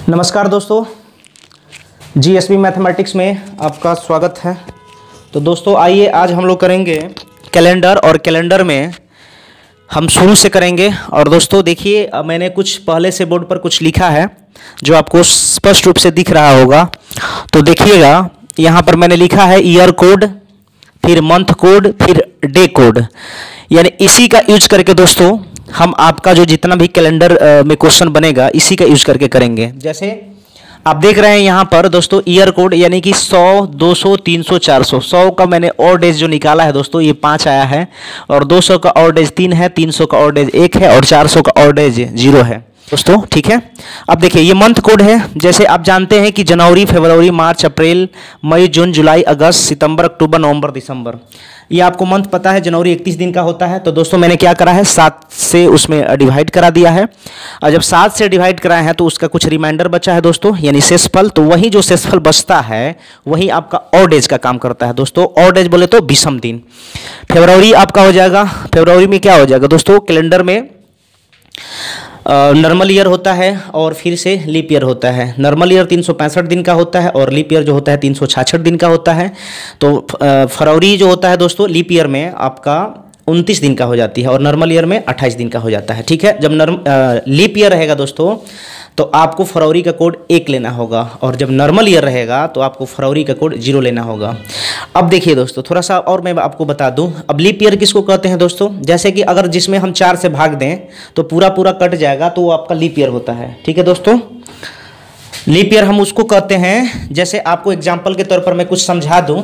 नमस्कार दोस्तों, GSB mathematics में आपका स्वागत है। तो दोस्तों आइए आज हम लोग करेंगे कैलेंडर, और कैलेंडर में हम शुरू से करेंगे। और दोस्तों देखिए, मैंने कुछ पहले से बोर्ड पर कुछ लिखा है जो आपको स्पष्ट रूप से दिख रहा होगा। तो देखिएगा, यहाँ पर मैंने लिखा है ईयर कोड, फिर मंथ कोड, फिर डे कोड। यानी इसी का यूज करके दोस्तों हम आपका जो जितना भी कैलेंडर में क्वेश्चन बनेगा इसी का यूज करके करेंगे। जैसे आप देख रहे हैं यहाँ पर दोस्तों ईयर कोड, यानी कि 100, 200, 300, 400। 100 का मैंने और डेज जो निकाला है दोस्तों ये 5 आया है, और 200 का और डेज 3 है, 300 का और डेज 1 है, और 400 का और डेज 0 है दोस्तों। ठीक है, अब देखिए ये मंथ कोड है। जैसे आप जानते हैं कि जनवरी, फरवरी, मार्च, अप्रैल, मई, जून, जुलाई, अगस्त, सितंबर, अक्टूबर, नवंबर, दिसंबर, ये आपको मंथ पता है। जनवरी 31 दिन का होता है। तो दोस्तों मैंने क्या करा है, 7 से उसमें डिवाइड करा दिया है। और जब 7 से डिवाइड कराए हैं तो उसका कुछ रिमाइंडर बचा है दोस्तों, यानी शेषफल। तो वही जो शेषफल बचता है वही आपका ऑड डेज का काम करता है दोस्तों। ऑड डेज बोले तो विषम दिन। फरवरी आपका हो जाएगा, फरवरी में क्या हो जाएगा दोस्तों, कैलेंडर में नॉर्मल ईयर होता है और फिर से लीप ईयर होता है। नॉर्मल ईयर 365 दिन का होता है और लीप ईयर जो होता है 366 दिन का होता है। तो फरवरी जो होता है दोस्तों लीप ईयर में आपका 29 दिन का हो जाती है, और नॉर्मल ईयर में 28 दिन का हो जाता है। ठीक है, जब लीप ईयर रहेगा दोस्तों तो आपको फरवरी का कोड 1 लेना होगा, और जब नॉर्मल ईयर रहेगा तो आपको फरवरी का कोड 0 लेना होगा। अब देखिए दोस्तों, थोड़ा सा और मैं आपको बता दूं। अब लीप ईयर किसको कहते हैं दोस्तों, जैसे कि अगर जिसमें हम 4 से भाग दें तो पूरा पूरा कट जाएगा तो वो आपका लीप ईयर होता है। ठीक है दोस्तों, लीप ईयर हम उसको कहते हैं। जैसे आपको एग्जाम्पल के तौर पर मैं कुछ समझा दूँ।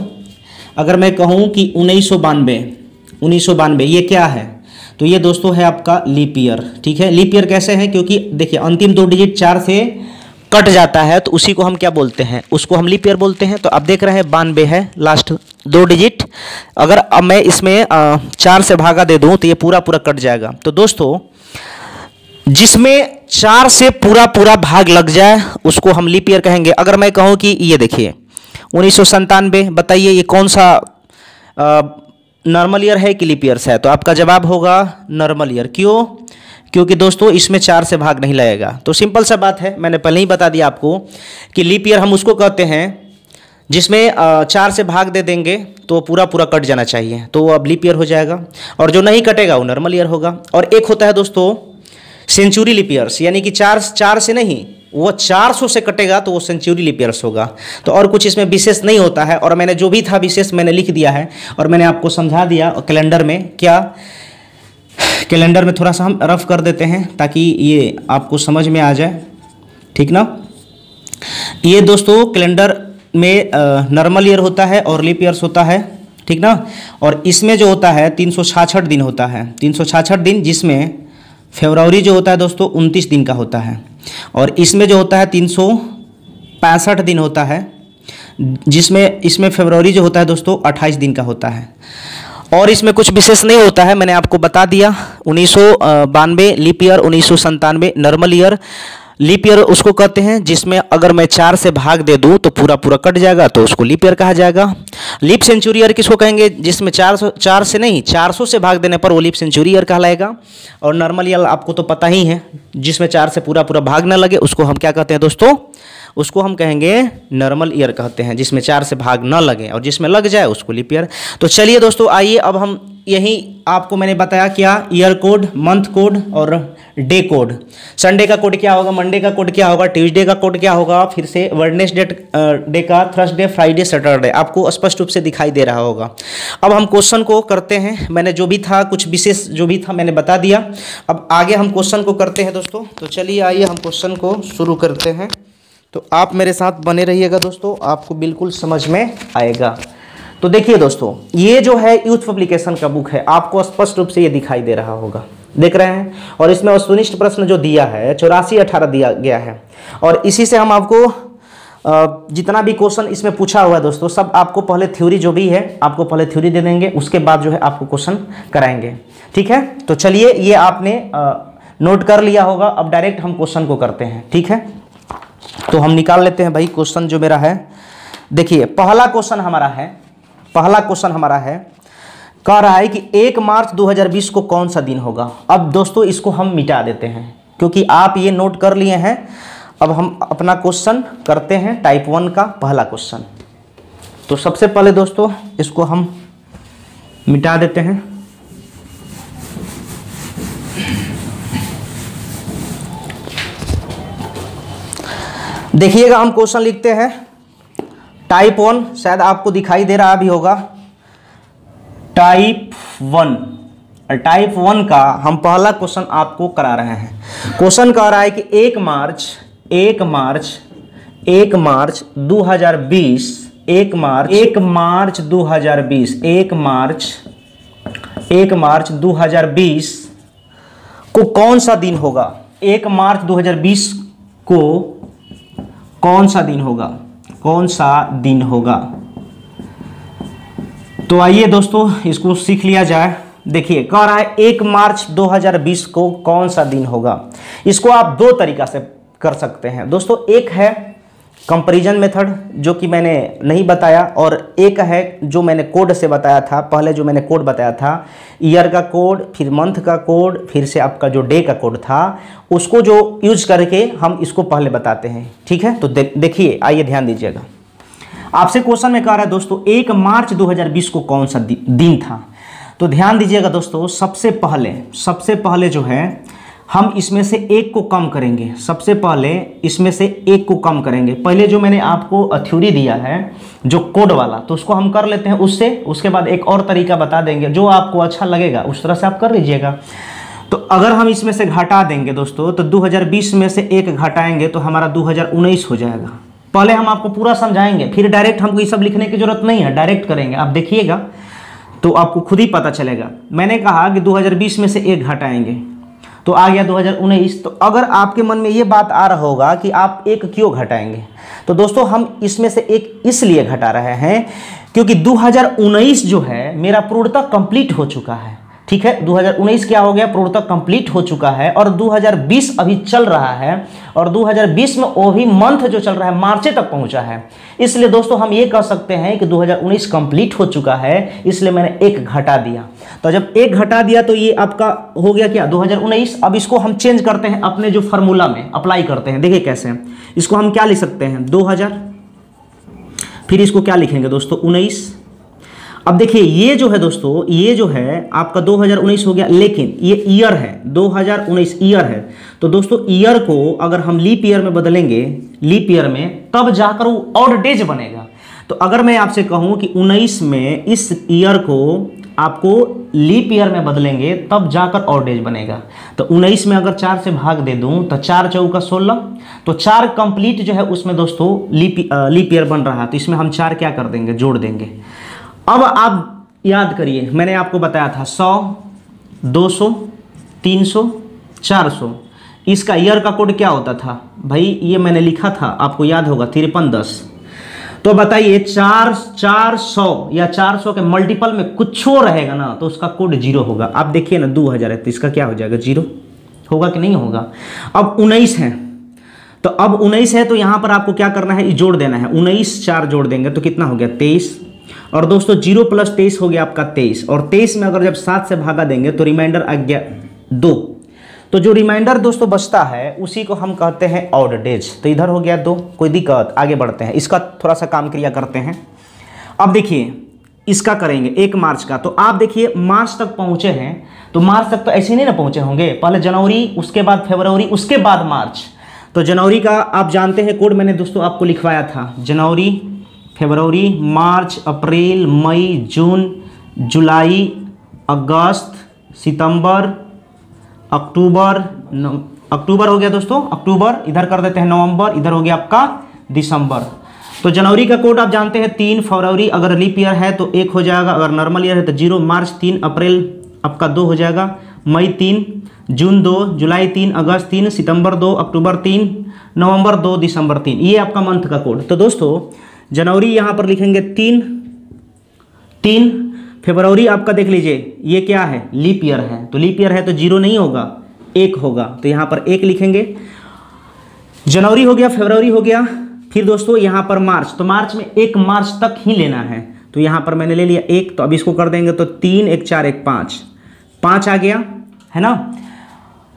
अगर मैं कहूँ कि 1992 ये क्या है, तो ये दोस्तों है आपका लीप ईयर। ठीक है, लीप ईयर कैसे है, क्योंकि देखिए अंतिम 2 डिजिट 4 से कट जाता है तो उसी को हम क्या बोलते हैं, उसको हम लीप ईयर बोलते हैं। तो आप देख रहे हैं 92 है लास्ट 2 डिजिट। अगर अब मैं इसमें 4 से भागा दे दूं तो ये पूरा पूरा कट जाएगा। तो दोस्तों जिसमें 4 से पूरा पूरा भाग लग जाए उसको हम लीप ईयर कहेंगे। अगर मैं कहूँ कि ये देखिए 1997, बताइए ये कौन सा नॉर्मल ईयर है कि लीप ईयर है, तो आपका जवाब होगा नॉर्मल ईयर। क्यों? क्योंकि दोस्तों इसमें 4 से भाग नहीं लगेगा। तो सिंपल सा बात है, मैंने पहले ही बता दिया आपको कि लीप ईयर हम उसको कहते हैं जिसमें 4 से भाग दे देंगे तो पूरा पूरा कट जाना चाहिए, तो वो अब लीप ईयर हो जाएगा। और जो नहीं कटेगा वो नॉर्मल ईयर होगा। और एक होता है दोस्तों सेंचुरी लीप ईयर्स, यानी कि 4 से नहीं, वो 400 से कटेगा तो वो सेंचुरी लीप ईयर्स होगा। तो और कुछ इसमें विशेष नहीं होता है, और मैंने जो भी था विशेष मैंने लिख दिया है और मैंने आपको समझा दिया। कैलेंडर में क्या, कैलेंडर में थोड़ा सा हम रफ कर देते हैं ताकि ये आपको समझ में आ जाए। ठीक ना, ये दोस्तों कैलेंडर में नॉर्मल ईयर होता है और लीप ईयर्स होता है। ठीक ना, और इसमें जो होता है 366 दिन होता है, 366 दिन, जिसमें फरवरी जो होता है दोस्तों 29 दिन का होता है, और इसमें जो होता है 365 दिन होता है, जिसमें इसमें फरवरी जो होता है दोस्तों 28 दिन का होता है। और इसमें कुछ विशेष नहीं होता है, मैंने आपको बता दिया। 1992 leap year, 1997 normal year. Leap year उसको कहते हैं जिसमें अगर मैं 4 से भाग दे दूं तो पूरा पूरा कट जाएगा, तो उसको लीप ईयर कहा जाएगा। लीप सेंचुरी ईयर किसको कहेंगे, जिसमें 4 से नहीं 400 से भाग देने पर वो लीप सेंचुरी ईयर कहलाएगा। और नॉर्मल ईयर आपको तो पता ही है, जिसमें 4 से पूरा पूरा भाग ना लगे उसको हम क्या कहते हैं दोस्तों, उसको हम कहेंगे नॉर्मल ईयर कहते हैं, जिसमें 4 से भाग न लगे, और जिसमें लग जाए उसको लीप ईयर। तो चलिए दोस्तों आइए अब हम यही आपको मैंने बताया क्या, ईयर कोड, मंथ कोड और डे कोड। संडे का कोड क्या होगा, मंडे का कोड क्या होगा, ट्यूसडे का कोड क्या होगा, फिर से वेडनेसडे डे का, थर्सडे, फ्राइडे, सैटरडे, आपको स्पष्ट रूप से दिखाई दे रहा होगा। अब हम क्वेश्चन को करते हैं। मैंने जो भी था कुछ विशेष जो भी था मैंने बता दिया। अब आगे हम क्वेश्चन को करते हैं दोस्तों। तो चलिए आइए हम क्वेश्चन को शुरू करते हैं। तो आप मेरे साथ बने रहिएगा दोस्तों, आपको बिल्कुल समझ में आएगा। तो देखिए दोस्तों, ये जो है यूथ पब्लिकेशन का बुक है, आपको स्पष्ट रूप से ये दिखाई दे रहा होगा, देख रहे हैं। और इसमें वस्तुनिष्ठ प्रश्न जो दिया है 84-18 दिया गया है, और इसी से हम आपको जितना भी क्वेश्चन इसमें पूछा हुआ है दोस्तों, सब आपको पहले थ्योरी जो भी है आपको पहले थ्योरी दे देंगे, उसके बाद जो है आपको क्वेश्चन कराएंगे। ठीक है, तो चलिए ये आपने नोट कर लिया होगा। अब डायरेक्ट हम क्वेश्चन को करते हैं। ठीक है, तो हम निकाल लेते हैं भाई क्वेश्चन जो मेरा है। देखिए पहला क्वेश्चन हमारा है, कह रहा है कि 1 मार्च 2020 को कौन सा दिन होगा। अब दोस्तों इसको हम मिटा देते हैं, क्योंकि आप ये नोट कर लिए हैं अब हम अपना क्वेश्चन करते हैं टाइप 1 का पहला क्वेश्चन। तो सबसे पहले दोस्तों इसको हम मिटा देते हैं। देखिएगा हम क्वेश्चन लिखते हैं टाइप 1, शायद आपको दिखाई दे रहा भी होगा, टाइप 1। टाइप 1 का हम पहला क्वेश्चन आपको करा रहे हैं। क्वेश्चन कह रहा है कि 1 मार्च 2020 को कौन सा दिन होगा? 1 मार्च 2020 को कौन सा दिन होगा? कौन सा दिन होगा? तो आइए दोस्तों इसको सीख लिया जाए। देखिए कह रहा है 1 मार्च 2020 को कौन सा दिन होगा। इसको आप दो तरीका से कर सकते हैं दोस्तों। एक है कंपैरिजन मेथड जो कि मैंने नहीं बताया, और एक है जो मैंने कोड से बताया था। पहले जो मैंने कोड बताया था, ईयर का कोड, फिर मंथ का कोड, फिर से आपका जो डे का कोड था, उसको जो यूज करके हम इसको पहले बताते हैं। ठीक है, तो देखिए, आइए ध्यान दीजिएगा। आपसे क्वेश्चन में कह रहा है दोस्तों 1 मार्च 2020 को कौन सा दिन था। तो ध्यान दीजिएगा दोस्तों, सबसे पहले जो है हम इसमें से एक को कम करेंगे। सबसे पहले इसमें से एक को कम करेंगे। पहले जो मैंने आपको थ्योरी दिया है जो कोड वाला, तो उसको हम कर लेते हैं उससे। उसके बाद एक और तरीका बता देंगे, जो आपको अच्छा लगेगा उस तरह से आप कर लीजिएगा। तो अगर हम इसमें से घटा देंगे दोस्तों, तो 2020 में से एक घटाएंगे तो हमारा 2019 हो जाएगा। पहले हम आपको पूरा समझाएंगे, फिर डायरेक्ट हमको ये सब लिखने की जरूरत नहीं है, डायरेक्ट करेंगे। आप देखिएगा तो आपको खुद ही पता चलेगा। मैंने कहा कि 2020 में से एक घटाएंगे तो आ गया 2019। तो अगर आपके मन में ये बात आ रहा होगा कि आप एक क्यों घटाएंगे, तो दोस्तों हम इसमें से एक इसलिए घटा रहे हैं क्योंकि 2019 जो है मेरा पूर्णतः कंप्लीट हो चुका है। ठीक है, 2019 क्या हो गया? पूर्णतः कंप्लीट हो चुका है, और 2020 अभी चल रहा है, और 2020 में वो भी मंथ जो चल रहा है मार्च तक पहुंचा है। इसलिए दोस्तों हम ये कह सकते हैं कि 2019 कंप्लीट हो चुका है, इसलिए मैंने एक घटा दिया। तो जब एक घटा दिया तो ये आपका हो गया क्या? 2019। अब इसको हम चेंज करते हैं, अपने जो फार्मूला में अप्लाई करते हैं। देखिए कैसे, इसको हम क्या लिख सकते हैं? 2000, फिर इसको क्या लिखेंगे दोस्तों? 19। अब देखिए ये जो है दोस्तों, ये जो है आपका 2019 हो गया, लेकिन ये ईयर है, 2019 ईयर है। तो दोस्तों ईयर को अगर हम लीप ईयर में बदलेंगे, लीप ईयर में, तब जाकर वो ऑड डेज बनेगा। तो अगर मैं आपसे कहूं कि 19 में इस ईयर को आपको लीप ईयर में बदलेंगे तब जाकर ऑड डेज बनेगा। तो 19 में अगर 4 से भाग दे दूं तो 4 चौका 16, तो 4 कंप्लीट जो है उसमें दोस्तों लीप ईयर बन रहा है। तो इसमें हम 4 क्या कर देंगे? जोड़ देंगे। अब आप याद करिए, मैंने आपको बताया था 100, 200, 300, 400। इसका ईयर का कोड क्या होता था भाई? ये मैंने लिखा था, आपको याद होगा, 5310। तो बताइए 400 या 400 के मल्टीपल में कुछ और रहेगा ना, तो उसका कोड 0 होगा। आप देखिए ना, 2000 है तो इसका क्या हो जाएगा? 0 होगा कि नहीं होगा? अब 19 है, तो अब 19 है तो यहाँ पर आपको क्या करना है? जोड़ देना है। 19 4 जोड़ देंगे तो कितना हो गया? 23। और दोस्तों 0 + 23 हो गया आपका 23, और 23 में अगर जब 7 से भागा देंगे तो रिमाइंडर आ गया 2। तो जो रिमाइंडर दोस्तों बचता है उसी को हम कहते हैं ऑड डेज। तो इधर हो गया 2, कोई दिक्कत? आगे बढ़ते हैं, इसका थोड़ा सा काम क्रिया करते हैं। अब देखिए इसका करेंगे 1 मार्च का। तो आप देखिए मार्च तक पहुंचे हैं, तो मार्च तक तो ऐसे नहीं ना पहुंचे होंगे, पहले जनवरी, उसके बाद फरवरी, उसके बाद मार्च। तो जनवरी का आप जानते हैं कोड मैंने दोस्तों आपको लिखवाया था, जनवरी, फरवरी, मार्च, अप्रैल, मई, जून, जुलाई, अगस्त, सितंबर, अक्टूबर, अक्टूबर हो गया दोस्तों, अक्टूबर, इधर कर देते हैं नवंबर, इधर हो गया आपका दिसंबर। तो जनवरी का कोड आप जानते हैं 3, फरवरी अगर लीप ईयर है तो 1 हो जाएगा, अगर नॉर्मल ईयर है तो 0, मार्च 3, अप्रैल आपका 2 हो जाएगा, मई 3, जून 2, जुलाई 3, अगस्त 3, सितंबर 2, अक्टूबर 3, नवंबर 2, दिसंबर 3। ये आपका मंथ का कोड। तो दोस्तों जनवरी यहाँ पर लिखेंगे 3, फरवरी आपका देख लीजिए ये क्या है? लीप ईयर है, तो लीप ईयर है तो 0 नहीं होगा, 1 होगा, तो यहाँ पर 1 लिखेंगे। जनवरी हो गया, फरवरी हो गया, फिर दोस्तों यहाँ पर मार्च, तो मार्च में 1 मार्च तक ही लेना है, तो यहाँ पर मैंने ले लिया 1। तो अब इसको कर देंगे तो 3 1 4 1 5 आ गया है ना।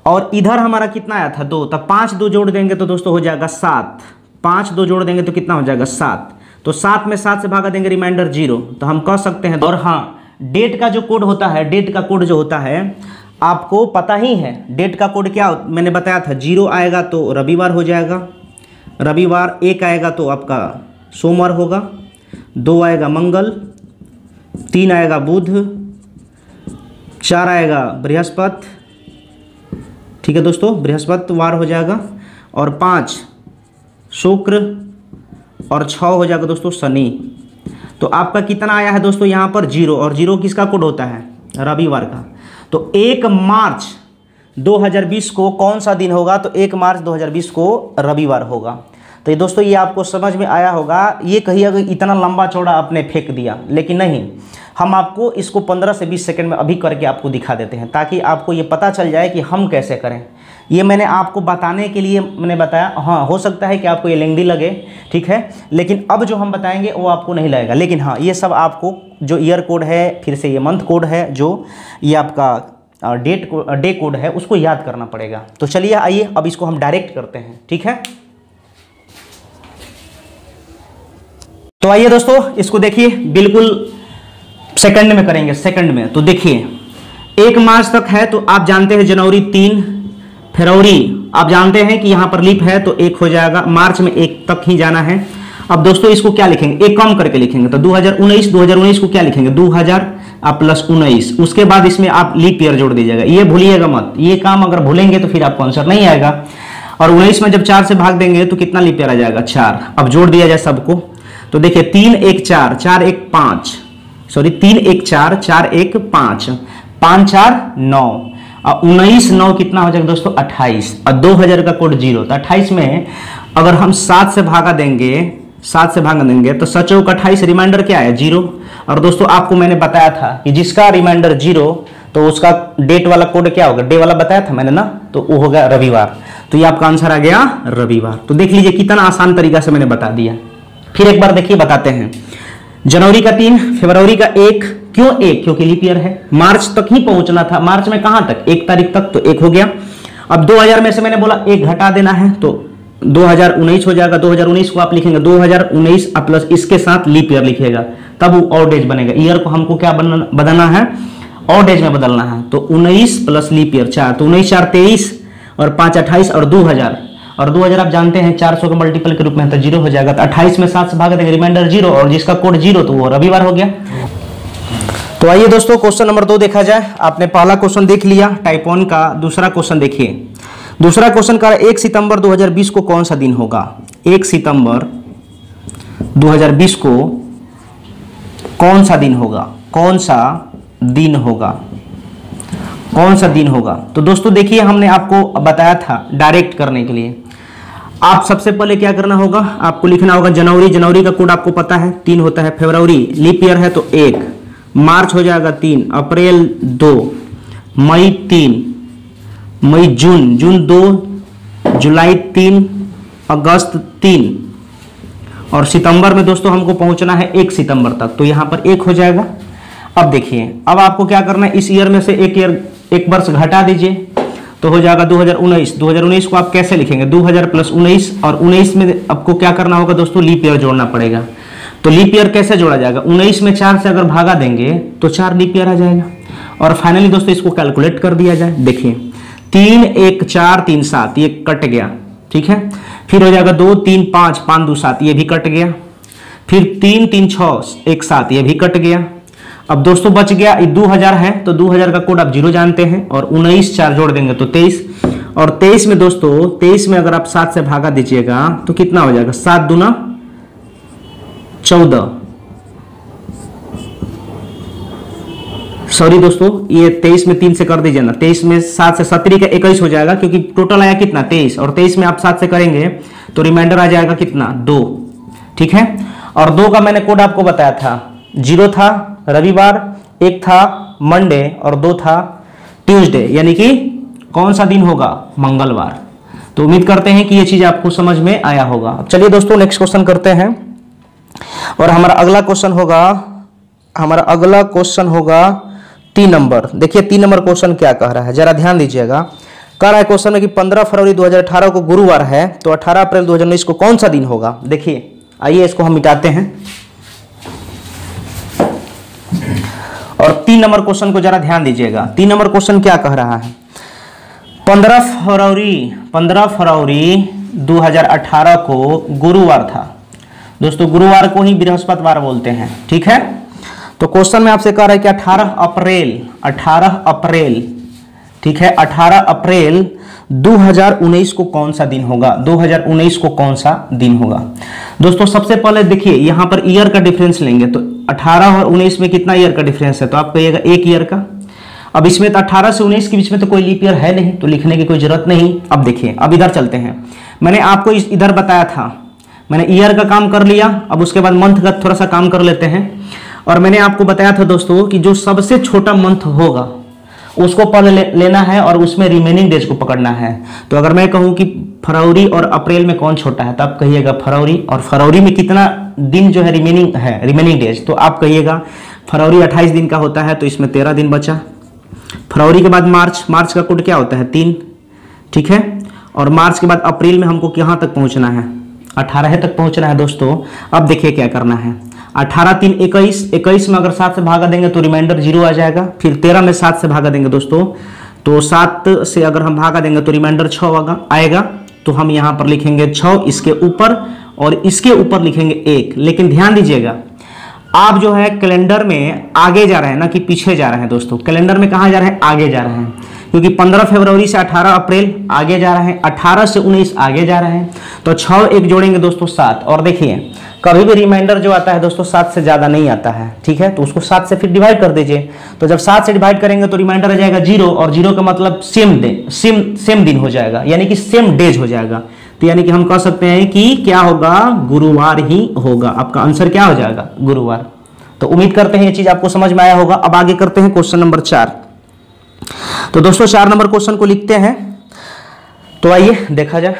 और इधर हमारा कितना आया था 2, तब 5 2 जोड़ देंगे तो दोस्तों हो जाएगा 7, 5 2 जोड़ देंगे तो कितना हो जाएगा 7, तो 7 में 7 से भागा देंगे रिमाइंडर 0, तो हम कह सकते हैं। और हाँ, डेट का जो कोड होता है, डेट का कोड जो होता है आपको पता ही है, डेट का कोड क्या मैंने बताया था, 0 आएगा तो रविवार हो जाएगा, रविवार, 1 आएगा तो आपका सोमवार होगा, 2 आएगा मंगल, 3 आएगा बुध, 4 आएगा बृहस्पति, ठीक है दोस्तों, बृहस्पतिवार हो जाएगा, और 5 शुक्र, और 6 हो जाएगा दोस्तों शनि। तो आपका कितना आया है दोस्तों यहाँ पर 0, और 0 किसका कोड होता है, रविवार का। तो 1 मार्च 2020 को कौन सा दिन होगा, तो 1 मार्च 2020 को रविवार होगा। तो ये दोस्तों ये आपको समझ में आया होगा। ये कहिए अगर इतना लंबा चौड़ा आपने फेंक दिया, लेकिन नहीं, हम आपको इसको 15 से 20 सेकंड में अभी करके आपको दिखा देते हैं, ताकि आपको ये पता चल जाए कि हम कैसे करें। ये मैंने आपको बताने के लिए मैंने बताया। हाँ, हो सकता है कि आपको ये लेंदी लगे, ठीक है, लेकिन अब जो हम बताएंगे वो आपको नहीं लगेगा। लेकिन हाँ, ये सब आपको जो ईयर कोड है, फिर से ये मंथ कोड है, जो ये आपका डे कोड है, उसको याद करना पड़ेगा। तो चलिए आइए अब इसको हम डायरेक्ट करते हैं, ठीक है। तो आइए दोस्तों इसको देखिए, बिल्कुल सेकंड में करेंगे, सेकंड में। तो देखिए 1 मार्च तक है तो आप जानते हैं जनवरी 3, फरवरी आप जानते हैं कि यहाँ पर लीप है तो 1 हो जाएगा, मार्च में 1 तक ही जाना है। अब दोस्तों इसको क्या लिखेंगे, एक कम करके लिखेंगे, तो 2019 को क्या लिखेंगे 2000 प्लस 19, उसके बाद इसमें आप लीप ईयर जोड़ दीजिएगा। ये भूलिएगा मत, ये काम अगर भूलेंगे तो फिर आपको आंसर नहीं आएगा। और 19 में जब 4 से भाग देंगे तो कितना लीप ईयर आ जाएगा 4। अब जोड़ दिया जाए सबको, तो देखिए 3 1 4 4 1 5, सॉरी 3 1 4 4 1 5, 5 4 9, और 19 9 कितना हो जाएगा दोस्तों 28, और 2000 का कोड 0, तो 28 में अगर हम 7 से भागा देंगे, 7 से भागा देंगे तो 7 चौक 28, रिमाइंडर क्या है 0। और दोस्तों आपको मैंने बताया था कि जिसका रिमाइंडर 0 तो उसका डेट वाला कोड क्या होगा, डे वाला बताया था मैंने ना, तो वो होगा रविवार। तो ये आपका आंसर आ गया रविवार। तो देख लीजिए कितना आसान तरीका से मैंने बता दिया। फिर एक बार देखिए बताते हैं, जनवरी का 3, फरवरी का 1, क्यों 1, क्योंकि लीप ईयर है, मार्च तक ही पहुंचना था, मार्च में कहां तक 1 तारीख तक, तो 1 हो गया। अब 2000 में से मैंने बोला 1 घटा देना है तो 2019 हो जाएगा, 2019 को आप लिखेंगे 2019 प्लस इसके साथ लीप ईयर लिखिएगा, तब वो और डेज बनेगा। ईयर को हमको क्या बदलना है, और डेज में बदलना है, तो 19 प्लस लीप ईयर 4, तो 19 4 23, और 5 28, और 2000, और 2000 आप जानते हैं 400 के मल्टीपल के रूप में है तो 0 हो जाएगा। तो 28 में 7 से भाग देंगे, रिमाइंडर 0, और जिसका कोड 0 तो वो रविवार हो गया। तो आइए दोस्तों क्वेश्चन नंबर 2 देखा जाए। आपने पहला क्वेश्चन देख लिया टाइप 1 का, दूसरा क्वेश्चन देखिए। दूसरा क्वेश्चन का 1 सितंबर 2020 को कौन सा दिन होगा, 1 सितंबर 2020 को कौन सा दिन होगा, कौन सा दिन होगा, कौन सा दिन होगा। तो दोस्तों देखिए हमने आपको बताया था डायरेक्ट करने के लिए, आप सबसे पहले क्या करना होगा, आपको लिखना होगा जनवरी, जनवरी का कोड आपको पता है 3 होता है, फरवरी लीप ईयर है तो 1, मार्च हो जाएगा 3, अप्रैल 2, मई 3, मई जून 2, जुलाई 3, अगस्त 3, और सितंबर में दोस्तों हमको पहुंचना है 1 सितंबर तक, तो यहां पर 1 हो जाएगा। अब देखिए अब आपको क्या करना है, इस ईयर में से एक वर्ष घटा दीजिए तो हो जाएगा 2019। 2019 को आप कैसे लिखेंगे, 2000 प्लस 19, और 19 में आपको क्या करना होगा दोस्तों, लीप ईयर जोड़ना पड़ेगा। तो लीप ईयर कैसे जोड़ा जाएगा, 19 में 4 से अगर भागा देंगे तो 4 लीप ईयर आ जाएगा। और फाइनली दोस्तों इसको कैलकुलेट कर दिया जाए, देखिए 3 1 4 3 7 ये कट गया, ठीक है। फिर हो जाएगा 2 3 5 5 2 7 ये भी कट गया, फिर 3 3 6 1 7 ये भी कट गया। अब दोस्तों बच गया 2000 है तो 2000 का कोड आप 0 जानते हैं, और 19 4 जोड़ देंगे तो 23, और 23 में दोस्तों 23 में अगर आप 7 से भागा दीजिएगा तो कितना हो जाएगा, 7 दूना 14, सॉरी दोस्तों ये 23 में 3 से कर दीजिए ना, 23 में 7 से 17 का 21 हो जाएगा, क्योंकि टोटल आया कितना 23, और 23 में आप 7 से करेंगे तो रिमाइंडर आ जाएगा कितना 2, ठीक है। और 2 का मैंने कोड आपको बताया था, 0 था रविवार, 1 था मंडे, और 2 था ट्यूसडे, यानी कि कौन सा दिन होगा, मंगलवार। तो उम्मीद करते हैं कि ये चीज आपको समझ में आया होगा। अब चलिए दोस्तों नेक्स्ट क्वेश्चन करते हैं, और हमारा अगला क्वेश्चन होगा 3 नंबर। देखिए 3 नंबर क्वेश्चन क्या कह रहा है, जरा ध्यान दीजिएगा। कह रहा है क्वेश्चन में कि 15 फरवरी 2018 को गुरुवार है, तो 18 अप्रैल 2019 को कौन सा दिन होगा। देखिए आइए इसको हम मिटाते हैं और 3 नंबर क्वेश्चन को जरा ध्यान दीजिएगा। 3 नंबर क्वेश्चन क्या कह रहा है, 15 फरवरी 2018 को गुरुवार था। दोस्तों गुरुवार को ही बृहस्पतिवार बोलते हैं, ठीक है। तो क्वेश्चन में आपसे कह रहा है कि 18 अप्रैल, ठीक है, 18 अप्रैल 2019 को कौन सा दिन होगा। 2019 को कौन सा दिन होगा। दोस्तों सबसे पहले देखिए यहाँ पर ईयर का डिफरेंस लेंगे, तो 18 और 19 में कितना ईयर का डिफरेंस है, तो आप कहिएगा 1 ईयर का। अब इसमें तो 18 से 19 के बीच में तो कोई लीप ईयर है नहीं, तो लिखने की कोई जरूरत नहीं। अब देखिए, अब इधर चलते हैं। मैंने आपको इधर बताया था, मैंने ईयर का काम कर लिया, अब उसके बाद मंथ का थोड़ा सा काम कर लेते हैं। और मैंने आपको बताया था दोस्तों कि जो सबसे छोटा मंथ होगा उसको पहले लेना है और उसमें रिमेनिंग डेज को पकड़ना है। तो अगर मैं कहूं कि फरवरी और अप्रैल में कौन छोटा है, तो आप कहिएगा फरवरी। और फरवरी में कितना दिन जो है रिमेनिंग डेज, तो आप कहिएगा फरवरी 28 दिन का होता है, तो इसमें 13 दिन बचा। फरवरी के बाद मार्च का कोड क्या होता है 3, ठीक है। और मार्च के बाद अप्रैल में हमको कहाँ तक पहुँचना है, 18 तक पहुँचना है दोस्तों। अब देखिए क्या करना है, 18 3 21 में अगर 7 से भागा देंगे तो रिमाइंडर 0 आ जाएगा। फिर 13 में 7 से भागा देंगे दोस्तों, तो 7 से अगर हम भागा देंगे तो रिमाइंडर 6 आएगा। तो हम यहाँ पर लिखेंगे 6 इसके ऊपर और इसके ऊपर लिखेंगे 1। लेकिन ध्यान दीजिएगा, आप जो है कैलेंडर में आगे जा रहे हैं ना कि पीछे जा रहे हैं दोस्तों। कैलेंडर में कहाँ जा रहे हैं, आगे जा रहे हैं, क्योंकि 15 फरवरी से 18 अप्रैल आगे जा रहे हैं, 18 से 19 आगे जा रहे हैं। तो 6 1 जोड़ेंगे दोस्तों 7। और देखिए कभी भी रिमाइंडर जो आता है दोस्तों 7 से ज़्यादा नहीं आता है, ठीक है। तो उसको 7 से फिर डिवाइड कर दीजिए। तो जब 7 से डिवाइड करेंगे तो रिमाइंडर आ जाएगा 0, और 0 का मतलब सेम दिन हो जाएगा, यानी कि सेम डेज हो जाएगा। तो यानी कि हम कह सकते हैं कि क्या होगा, गुरुवार ही होगा। आपका आंसर क्या हो जाएगा, गुरुवार। तो उम्मीद करते हैं ये चीज आपको समझ में आया होगा। अब आगे करते हैं क्वेश्चन नंबर 4। तो दोस्तों 4 नंबर क्वेश्चन को लिखते हैं, तो आइए देखा जाए।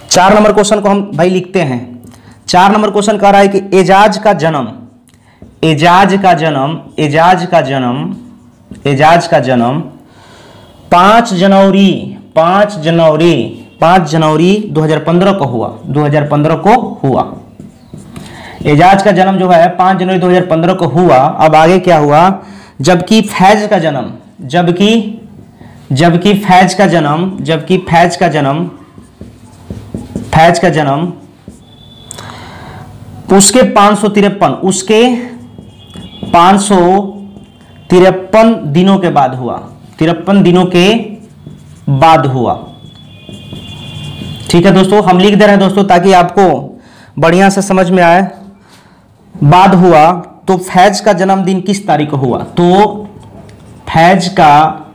4 नंबर क्वेश्चन को हम भाई लिखते हैं। 4 नंबर क्वेश्चन कह रहा है कि एजाज का जन्म 5 जनवरी 2015 को हुआ। 2015 को हुआ एजाज का जन्म जो है 5 जनवरी 2015 को हुआ। अब आगे क्या हुआ, जबकि फैज का जन्म उसके 553 दिनों के बाद हुआ। 53 दिनों के बाद हुआ, ठीक है दोस्तों। हम लिख दे रहे हैं दोस्तों ताकि आपको बढ़िया से समझ में आए। बाद हुआ, तो फैज का जन्मदिन किस तारीख को हुआ, तो फैज का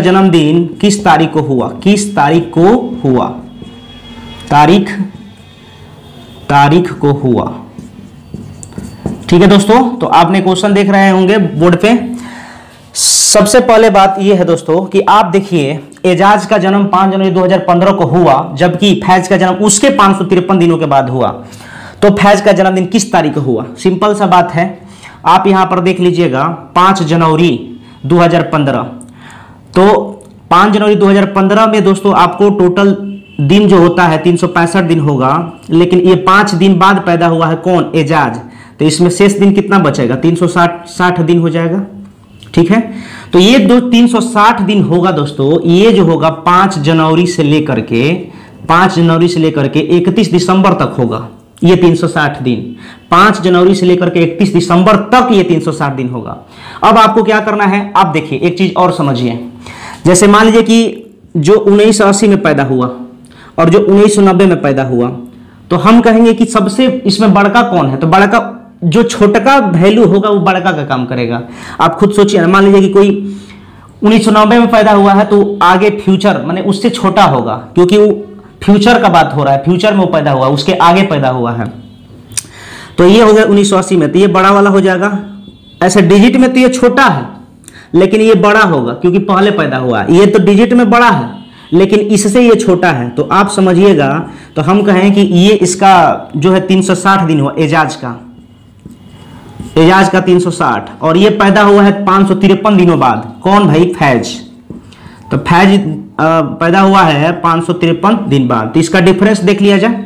जन्मदिन किस तारीख को हुआ, तारीख को हुआ, ठीक है दोस्तों। तो आपने क्वेश्चन देख रहे होंगे बोर्ड पे। सबसे पहले बात यह है दोस्तों कि आप देखिए एजाज का जन्म 5 जनवरी 2015 को हुआ, जबकि फैज का जन्म उसके 553 दिनों के बाद हुआ। तो फैज का जन्मदिन किस तारीख को हुआ, सिंपल सा बात है। आप यहां पर देख लीजिएगा 5 जनवरी 2015। तो 5 जनवरी 2015 में दोस्तों आपको टोटल दिन जो होता है 365 दिन होगा, लेकिन ये 5 दिन बाद पैदा हुआ है कौन, एजाज। तो इसमें शेष दिन कितना बचेगा, 360 दिन हो जाएगा, ठीक है। तो ये 360 दिन होगा दोस्तों। ये जो होगा 5 जनवरी से लेकर के 31 दिसंबर तक होगा ये 360 दिन। 5 जनवरी से लेकर के 31 दिसंबर तक ये 360 दिन होगा। अब आपको क्या करना है, आप देखिए एक चीज और समझिए। जैसे मान लीजिए कि जो 1980 में पैदा हुआ और जो 1990 में पैदा हुआ, तो हम कहेंगे कि सबसे इसमें बड़का कौन है, तो बड़का जो छोटा वैल्यू होगा वो बड़का का काम करेगा। आप खुद सोचिए, मान लीजिए कि कोई 1990 में पैदा हुआ है तो आगे फ्यूचर माने उससे छोटा होगा, क्योंकि वो फ्यूचर का बात हो रहा है, फ्यूचर में वो पैदा हुआ, उसके आगे पैदा हुआ है। तो ये हो गया 1980 में, तो ये बड़ा वाला हो जाएगा। ऐसे डिजिट में तो ये छोटा है लेकिन ये बड़ा होगा क्योंकि पहले पैदा हुआ। ये तो डिजिट में बड़ा है लेकिन इससे ये छोटा है। तो आप समझिएगा, तो हम कहें कि ये इसका जो है 360 दिन हुआ एजाज का। एजाज का 360, और ये पैदा हुआ है 553 दिनों बाद। कौन भाई? फैज। तो फैज पैदा हुआ है 553 दिन बाद। तो इसका डिफरेंस देख लिया जाए,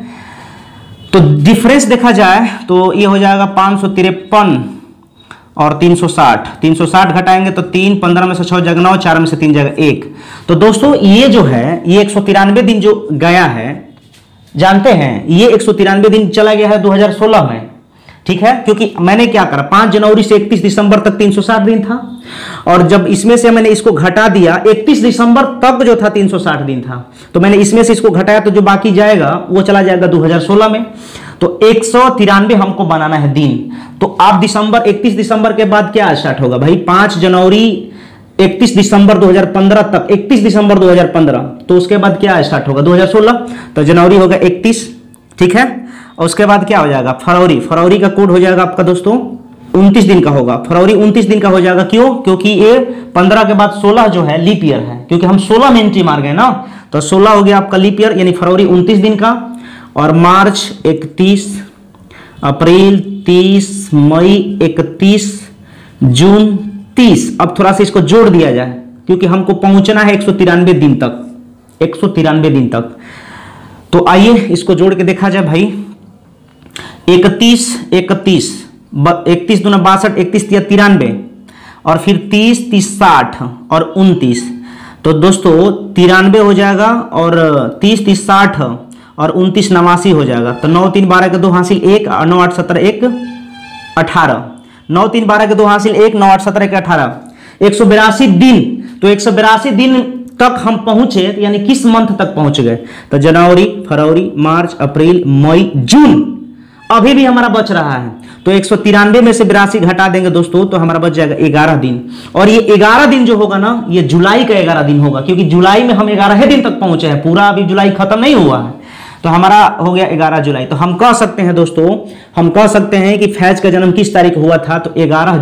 तो डिफरेंस देखा जाए तो ये हो जाएगा 553 और 360। 360 घटाएंगे तो 3, 15 में से 6 जगह 9, 4 में से 3 जगह 1। तो दोस्तों ये जो है ये 193 दिन जो गया है, जानते हैं ये 193 दिन चला गया है 2016 में, ठीक है। क्योंकि मैंने क्या करा, 5 जनवरी से 31 दिसंबर तक 360 दिन था, और जब इसमें से मैंने इसको घटा दिया, 31 दिसंबर तक जो था 360 दिन था, तो मैंने इसमें से इसको घटाया तो जो बाकी जाएगा वो चला जाएगा 2016 में। तो 193 हमको बनाना है दिन। तो आप 31 दिसंबर के बाद क्या स्टार्ट होगा भाई? 5 जनवरी 31 दिसंबर 2015 तक, 31 दिसंबर 2015, तो उसके बाद क्या स्टार्ट होगा? 2016। तो जनवरी होगा 31, ठीक है। और उसके बाद क्या हो जाएगा? फरवरी। फरवरी का कोड हो जाएगा आपका दोस्तों 29 दिन का होगा। फरवरी 29 दिन का हो जाएगा। क्यों? क्योंकि ये 15 के बाद 16 जो है लीप ईयर है, क्योंकि हम 16 में एंट्री मार गए ना, तो 16 हो गया आपका लीप ईयर, यानी फरवरी 29 दिन का। और मार्च 31, अप्रैल 30, मई 31, जून 30। अब थोड़ा सा इसको जोड़ दिया जाए, क्योंकि हमको पहुंचना है 193 दिन तक, 193 दिन तक। तो आइए इसको जोड़ के देखा जाए भाई। 31 31 31 दूना 62, 31 तिया 93, और फिर 30 30 60 और 29। तो दोस्तों 93 हो जाएगा, और 30 30 60 और 29 89 हो जाएगा। तो 9 3 12 के 2 हासिल 1, 9 8 17 1 18। 9 3 12 के 2 हासिल 1, 9 8 17 1 18, 182 दिन। तो 182 दिन तक हम पहुंचे, यानी किस मंथ तक पहुंच गए? तो जनवरी, फरवरी, मार्च, अप्रैल, मई, जून अभी भी हमारा बच रहा है। तो 193 में से 82 घटा देंगे दोस्तों, तो हमारा बच जाएगा 11 दिन। और ये 11 दिन जो होगा ना, ये जुलाई का 11 दिन होगा, क्योंकि जुलाई में हम 11 दिन तक पहुंचे हैं, पूरा अभी जुलाई खत्म नहीं हुआ है। तो हमारा हो गया 11 जुलाई। तो हम कह सकते हैं दोस्तों, हम कह सकते हैं कि फैज का जन्म किस तारीख हुआ था? तो 11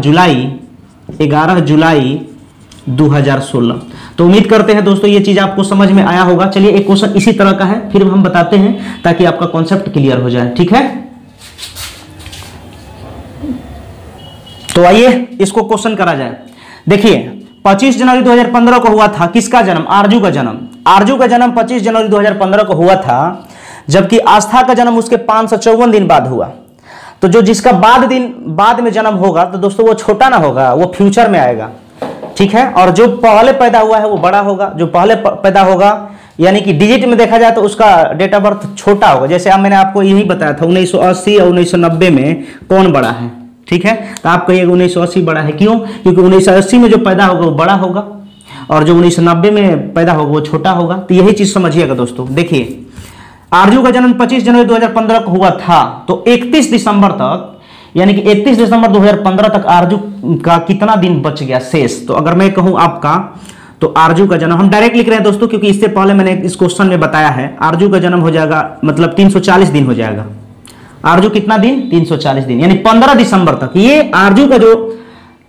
जुलाई 2016। तो उम्मीद करते हैं दोस्तों ये चीज आपको समझ में आया होगा। चलिए एक क्वेश्चन इसी तरह का है, फिर हम बताते हैं ताकि आपका कॉन्सेप्ट क्लियर हो जाए, ठीक है। तो आइए इसको क्वेश्चन करा जाए। देखिए 25 जनवरी 2015 को हुआ था किसका जन्म? आरजू का जन्म। आरजू का जन्म 25 जनवरी 2015 को हुआ था, जबकि आस्था का जन्म उसके 554 दिन बाद हुआ। तो जो जिसका बाद में जन्म होगा, तो दोस्तों वो छोटा ना होगा, वो फ्यूचर में आएगा, ठीक है। और जो पहले पैदा हुआ है वो बड़ा होगा। जो पहले पैदा होगा, यानी कि डिजिट में देखा जाए तो उसका डेट ऑफ बर्थ छोटा होगा। जैसे अब मैंने आपको यही बताया था 1980 और 1990 में कौन बड़ा है, ठीक है। तो आप कहिएगा 1980 बड़ा है। क्यों? क्योंकि 1980 में जो पैदा होगा वो बड़ा होगा, और जो 1990 में पैदा होगा वो छोटा होगा। तो यही चीज समझिएगा दोस्तों। देखिए आरजू का जन्म 25 जनवरी 2015 को हुआ था, तो 31 दिसंबर तक, यानी कि 31 दिसंबर 2015 तक आरजू का कितना दिन बच गया शेष? तो अगर मैं कहूं आपका, तो आरजू का जन्म हम डायरेक्ट लिख रहे हैं दोस्तों, क्योंकि इससे पहले मैंने इस क्वेश्चन में बताया है। आरजू का जन्म हो जाएगा मतलब 340 दिन हो जाएगा। आरजू कितना दिन? 340 दिन, यानी 15 दिसंबर तक। ये आरजू का जो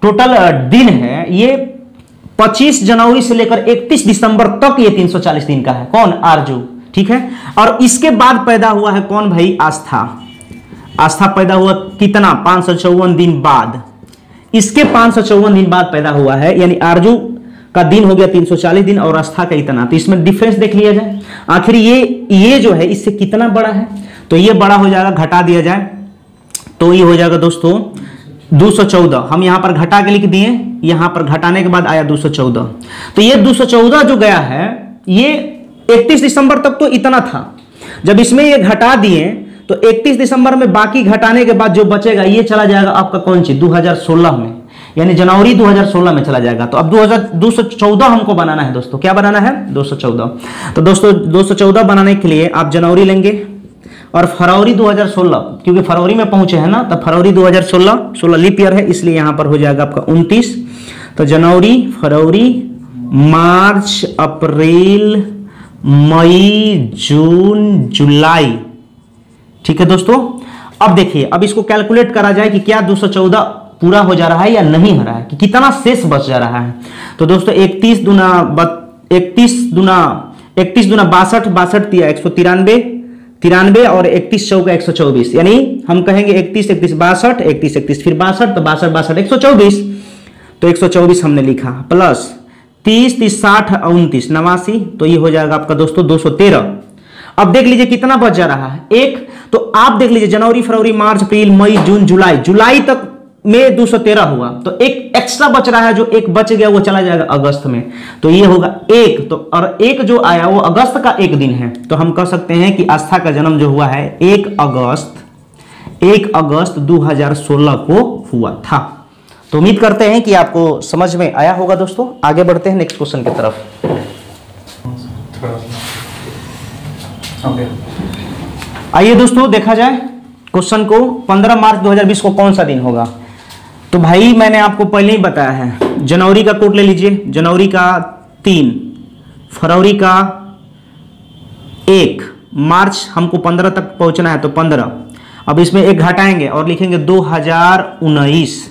टोटल दिन है, ये 25 जनवरी से लेकर 31 दिसंबर तक ये 340 दिन का है। कौन? आरजू, ठीक है। और इसके बाद पैदा हुआ है कौन भाई? आस्था। आस्था पैदा हुआ कितना? 554 दिन बाद। इसके 554 दिन बाद पैदा हुआ है, यानी आरजू का दिन हो गया 340 दिन और आस्था का इतना। तो इसमें डिफरेंस देख लिया जाए, आखिर ये जो है इससे कितना बड़ा है? तो ये बड़ा हो जाएगा, घटा दिया जाए तो ये हो जाएगा दोस्तों 214। हम यहां पर घटा के लिख दिए, यहां पर घटाने के बाद आया 214। तो ये 214 जो गया है, ये 31 दिसंबर तक तो इतना था। जब इसमें ये घटा दिए तो 31 दिसंबर में बाकी घटाने के बाद जो बचेगा ये चला जाएगा आपका कौन सी? 2016 में, यानी जनवरी 2016 में चला जाएगा। तो अब 214 हमको बनाना है दोस्तों। क्या बनाना है? 214। तो दोस्तों 214 बनाने के लिए आप जनवरी लेंगे और फरवरी 2016, क्योंकि फरवरी में पहुंचे हैं ना, तो फरवरी 2016 लीप ईयर है, इसलिए यहां पर हो जाएगा आपका 29। तो जनवरी, फरवरी, मार्च, अप्रैल, मई, जून, जुलाई, ठीक है दोस्तों। अब देखिए, अब इसको कैलकुलेट करा जाए कि क्या 214 पूरा हो जा रहा है या नहीं हो रहा है, कि कितना शेष बच जा रहा है। तो दोस्तों 31 दूना 62, 62 तिया 193, 93 और 31 चौका 124, यानी हम कहेंगे 31 31 62, 31 31 फिर 62, तो 62 62 124, तो 124 हमने लिखा, प्लस 30 30 60 29 89, तो ये हो जाएगा आपका दोस्तों 213। अब देख लीजिए कितना बच जा रहा है, एक तो आप देख लीजिए जनवरी फरवरी मार्च अप्रैल मई जून जुलाई, जुलाई तक में 213 हुआ, तो एक एक्स्ट्रा बच रहा है, जो एक बच गया वो चला जाएगा अगस्त में, तो ये होगा एक, तो और एक जो आया वो अगस्त का एक दिन है, तो हम कह सकते हैं कि आस्था का जन्म जो हुआ है 1 अगस्त 2016 को हुआ था। तो उम्मीद करते हैं कि आपको समझ में आया होगा दोस्तों। आगे बढ़ते हैं नेक्स्ट क्वेश्चन की तरफ। आइए दोस्तों देखा जाए क्वेश्चन को, 15 मार्च 2020 को कौन सा दिन होगा। तो भाई मैंने आपको पहले ही बताया है, जनवरी का कोड ले लीजिए, जनवरी का 3, फरवरी का 1, मार्च हमको 15 तक पहुंचना है तो 15, अब इसमें एक घटाएंगे और लिखेंगे 2019,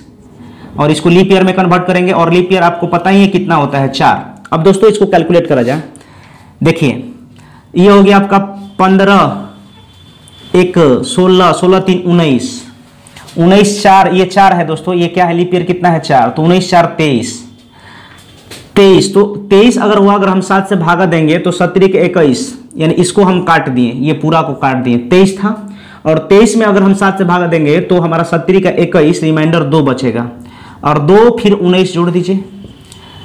और इसको लीप ईयर में कन्वर्ट करेंगे, और लीप ईयर आपको पता ही है कितना होता है 4। अब दोस्तों इसको कैलकुलेट करा जाए, देखिए ये हो गया आपका 15 1 16 16 3 19 19 4, ये 4 है दोस्तों, ये क्या है लीप ईयर कितना है 4, तो 19 4 23 23, तो 23 अगर हुआ, अगर हम 7 से भागा देंगे तो 17 के 21, यानी इसको हम काट दिए, ये पूरा को काट दिए, 23 था, और 23 में अगर हम 7 से भागा देंगे तो हमारा 17 का 21, रिमाइंडर 2 बचेगा, और 2 फिर 19 जोड़ दीजिए,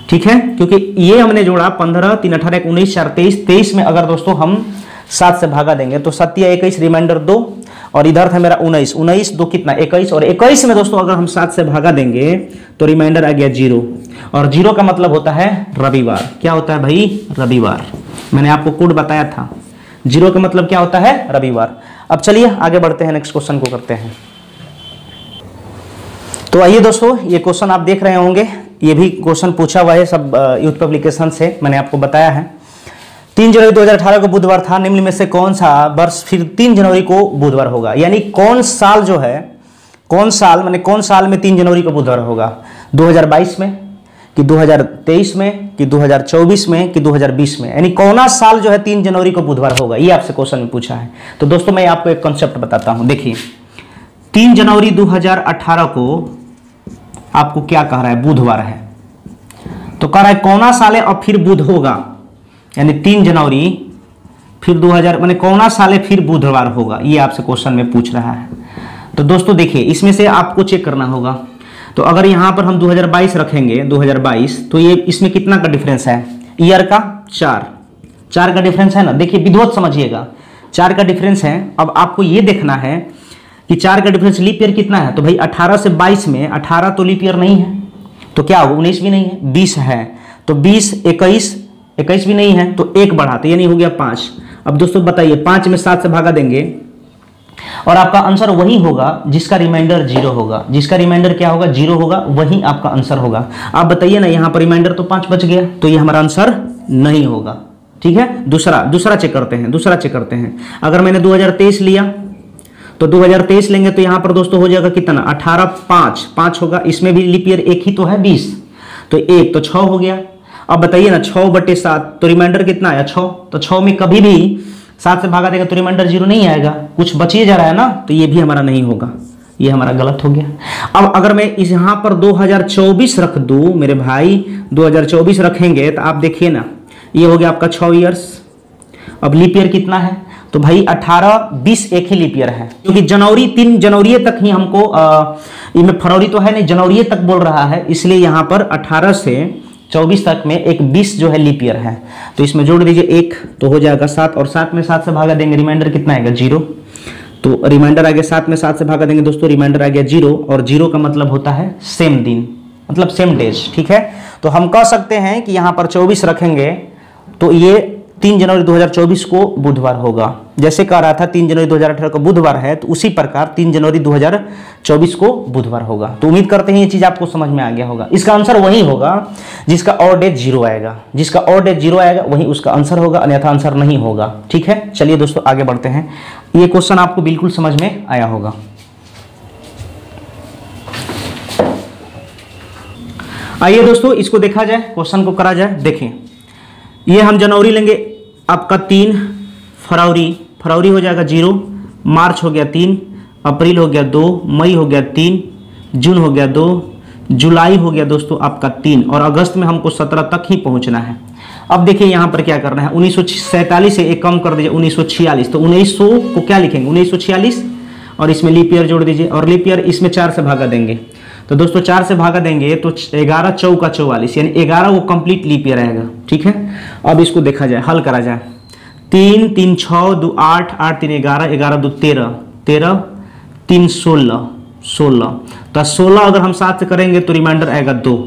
ठीक है, क्योंकि ये हमने जोड़ा 15 3 18 19 4 23, 23 में अगर दोस्तों हम 7 से भागा देंगे तो 7 या 21, रिमाइंडर 2, और इधर था मेरा 19 19 2 कितना 21, और 21 में दोस्तों अगर हम 7 से भागा देंगे तो रिमाइंडर आ गया 0, और 0 का मतलब होता है रविवार। क्या होता है भाई, रविवार, मैंने आपको कोड बताया था, 0 का मतलब क्या होता है, रविवार। अब चलिए आगे बढ़ते हैं, नेक्स्ट क्वेश्चन को करते हैं। तो आइए दोस्तों, ये क्वेश्चन आप देख रहे होंगे, ये भी क्वेश्चन पूछा हुआ है सब यूथ पब्लिकेशन से, मैंने आपको बताया है। 3 जनवरी 2018 को बुधवार था, निम्न में से कौन सा वर्ष फिर 3 जनवरी को बुधवार होगा, यानी कौन साल जो है, कौन साल माने कौन साल में 3 जनवरी को बुधवार होगा, 2022 में कि 2023 में कि 2024 में कि 2020 में, यानी कौन साल जो है 3 जनवरी को बुधवार होगा, ये आपसे क्वेश्चन में पूछा है। तो दोस्तों मैं आपको एक कॉन्सेप्ट बताता हूं, देखिए 3 जनवरी 2018 को आपको क्या कह रहा है, बुधवार है, तो कह रहा है कौन साल है और फिर बुध होगा, यानी 3 जनवरी फिर 2000 माने कौन साल है फिर बुधवार होगा, ये आपसे क्वेश्चन में पूछ रहा है। तो दोस्तों देखिए इसमें से आपको चेक करना होगा, तो अगर यहां पर हम 2022 रखेंगे 2022, तो ये इसमें कितना का डिफरेंस है, ईयर का 4 का डिफरेंस है ना, देखिए विधिवत समझिएगा, 4 का डिफरेंस है। अब आपको ये देखना है कि 4 का डिफरेंस लीप ईयर कितना है, तो भाई 18 से 22 में 18 तो लीप ईयर नहीं है, तो क्या होगा 19 भी नहीं है, 20 है, तो 20 21 भी नहीं है, तो 1 बढ़ाते यानी हो गया 5। अब दोस्तों बताइए 5 में 7 से भागा देंगे और आपका आंसर वही होगा जिसका रिमाइंडर 0 होगा, जिसका रिमाइंडर क्या होगा 0 होगा, वही आपका आंसर होगा। आप बताइए ना, यहाँ पर रिमाइंडर तो 5 बच गया, तो ये हमारा आंसर नहीं होगा, ठीक है। दूसरा चेक करते हैं, अगर मैंने 2023 लिया तो 2023 लेंगे तो यहाँ पर दोस्तों हो जाएगा कितना 18 5 होगा, इसमें भी लीप ईयर 1 ही तो है 20, तो 1 तो 6 हो गया। अब बताइए ना 6/7, तो रिमाइंडर कितना आया 6, तो 6 में कभी भी 7 से भागा देगा तो रिमाइंडर 0 नहीं आएगा, कुछ बचिए जा रहा है ना, तो ये भी हमारा नहीं होगा, ये हमारा गलत हो गया। अब अगर मैं इस यहाँ पर 2024 रख दूं मेरे भाई, 2024 रखेंगे तो आप देखिए ना, ये हो गया आपका 6 ईयर्स। अब लीप ईयर कितना है, तो भाई 18 20 एक ही लीप ईयर है, क्योंकि जनवरी 3 जनवरी तक ही हमको इनमें फरवरी तो है नहीं, जनवरी तक बोल रहा है, इसलिए यहाँ पर 18 से 24 तक में एक 20 जो है लीप ईयर है, तो इसमें जोड़ दीजिए 1, तो हो जाएगा 7, और 7 में 7 से भागा देंगे रिमाइंडर कितना आएगा 0, तो रिमाइंडर आ गया 7 में 7 से भागा देंगे दोस्तों, रिमाइंडर आ गया 0, और 0 का मतलब होता है सेम दिन, मतलब सेम डेज, ठीक है। तो हम कह सकते हैं कि यहाँ पर 24 रखेंगे तो ये 3 जनवरी 2024 को बुधवार होगा। जैसे कह रहा था 3 जनवरी 2018 को बुधवार है, तो उसी प्रकार 3 जनवरी 2024 को बुधवार होगा। तो उम्मीद करते हैं ये चीज़ आपको समझ में आ गया होगा। इसका आंसर वही होगा जिसका और डेट 0 आएगा, जिसका और डेट 0 आएगा वही उसका आंसर होगा, अन्यथा आंसर नहीं होगा, ठीक है। चलिए दोस्तों आगे बढ़ते हैं, ये क्वेश्चन आपको बिल्कुल समझ में आया होगा। आइए दोस्तों इसको देखा जाए, क्वेश्चन को करा जाए। देखें ये हम जनवरी लेंगे आपका 3 फरवरी फरवरी हो जाएगा 0, मार्च हो गया 3, अप्रैल हो गया 2, मई हो गया 3, जून हो गया 2, जुलाई हो गया दोस्तों आपका 3, और अगस्त में हमको 17 तक ही पहुंचना है। अब देखिए यहाँ पर क्या करना है, 1947 से एक कम कर दीजिए 1946, तो 1900 को क्या लिखेंगे 1946, और इसमें लीप ईयर जोड़ दीजिए, और लीप ईयर इसमें 4 से भागा देंगे। तो दोस्तों 4 से भागा देंगे तो 11 चौका 44, यानी 11 वो कंप्लीट लीप ईयर आएगा। ठीक है, अब इसको देखा जाए, हल करा जाए। 3 3 6 2 8 8 3 11 11 2 13 13 3 16 16, तो 16 अगर हम 7 से करेंगे तो रिमाइंडर आएगा 2,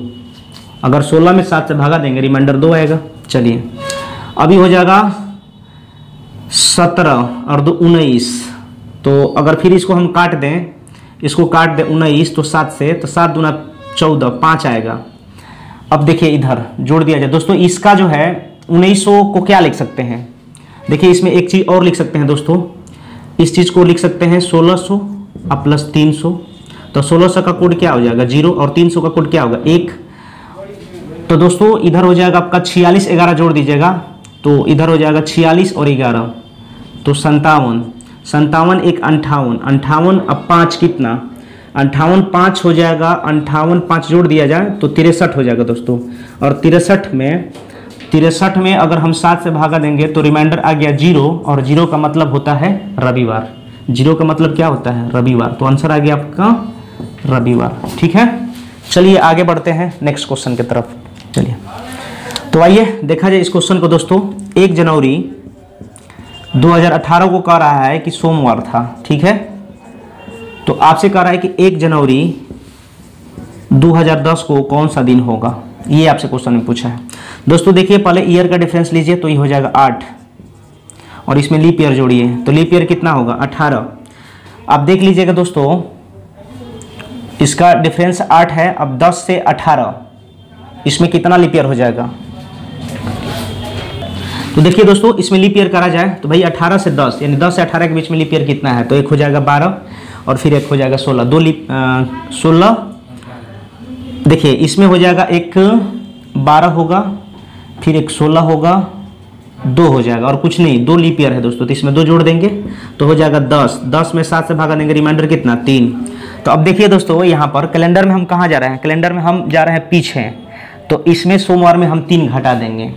अगर 16 में 7 से भागा देंगे रिमाइंडर 2 आएगा। चलिए अभी हो जाएगा 17 और 2 19, तो अगर फिर इसको हम काट दें, इसको काट दें 19 तो 7 से, तो 7 दूना 14 5 आएगा। अब देखिए इधर जोड़ दिया जाए दोस्तों, इसका जो है 1900 को क्या लिख सकते हैं, देखिए इसमें एक चीज़ और लिख सकते हैं दोस्तों, इस चीज़ को लिख सकते हैं 1600 अब प्लस 300, तो 1600 का कोड क्या हो जाएगा 0, और 300 का कोड क्या होगा 1। तो दोस्तों इधर हो जाएगा आपका 46 11 जोड़ दीजिएगा, तो इधर हो जाएगा 46 और 11 तो 57 57 1 58 58, अब 5 कितना 58 5 हो जाएगा, 58 5 जोड़ दिया जाए तो 63 हो जाएगा दोस्तों, और 63 में अगर हम 7 से भागा देंगे तो रिमाइंडर आ गया 0, और 0 का मतलब होता है रविवार, 0 का मतलब क्या होता है रविवार, तो आंसर आ गया आपका रविवार। ठीक है, चलिए आगे बढ़ते हैं नेक्स्ट क्वेश्चन की तरफ। चलिए तो आइए देखा जाए इस क्वेश्चन को दोस्तों। 1 जनवरी 2018 को कह रहा है कि सोमवार था। ठीक है, तो आपसे कह रहा है कि 1 जनवरी 2010 को कौन सा दिन होगा, ये आपसे क्वेश्चन में पूछा है दोस्तों। देखिए पहले ईयर का डिफरेंस लीजिए, तो ये हो जाएगा 8, और इसमें लीप ईयर जोड़िए, तो लीप ईयर कितना होगा 18। आप देख लीजिएगा दोस्तों, इसका डिफरेंस 8 है, अब 10 से 18 इसमें कितना लीप ईयर हो जाएगा, तो देखिए दोस्तों इसमें लीप ईयर करा जाए तो भाई 18 से 10, यानी 10 से 18 के बीच में लीप ईयर कितना है, तो एक हो जाएगा 12 और फिर एक हो जाएगा 16, 16। देखिए इसमें हो जाएगा एक 12 होगा, फिर एक 16 होगा, 2 हो जाएगा, और कुछ नहीं, 2 लीप ईयर है दोस्तों, तो इसमें 2 जोड़ देंगे तो हो जाएगा 10, 10 में 7 से भागा देंगे, रिमाइंडर कितना 3। तो अब देखिए दोस्तों यहाँ पर कैलेंडर में हम कहाँ जा रहे हैं, कैलेंडर में हम जा रहे हैं पीछे, तो इसमें सोमवार में हम 3 घटा देंगे,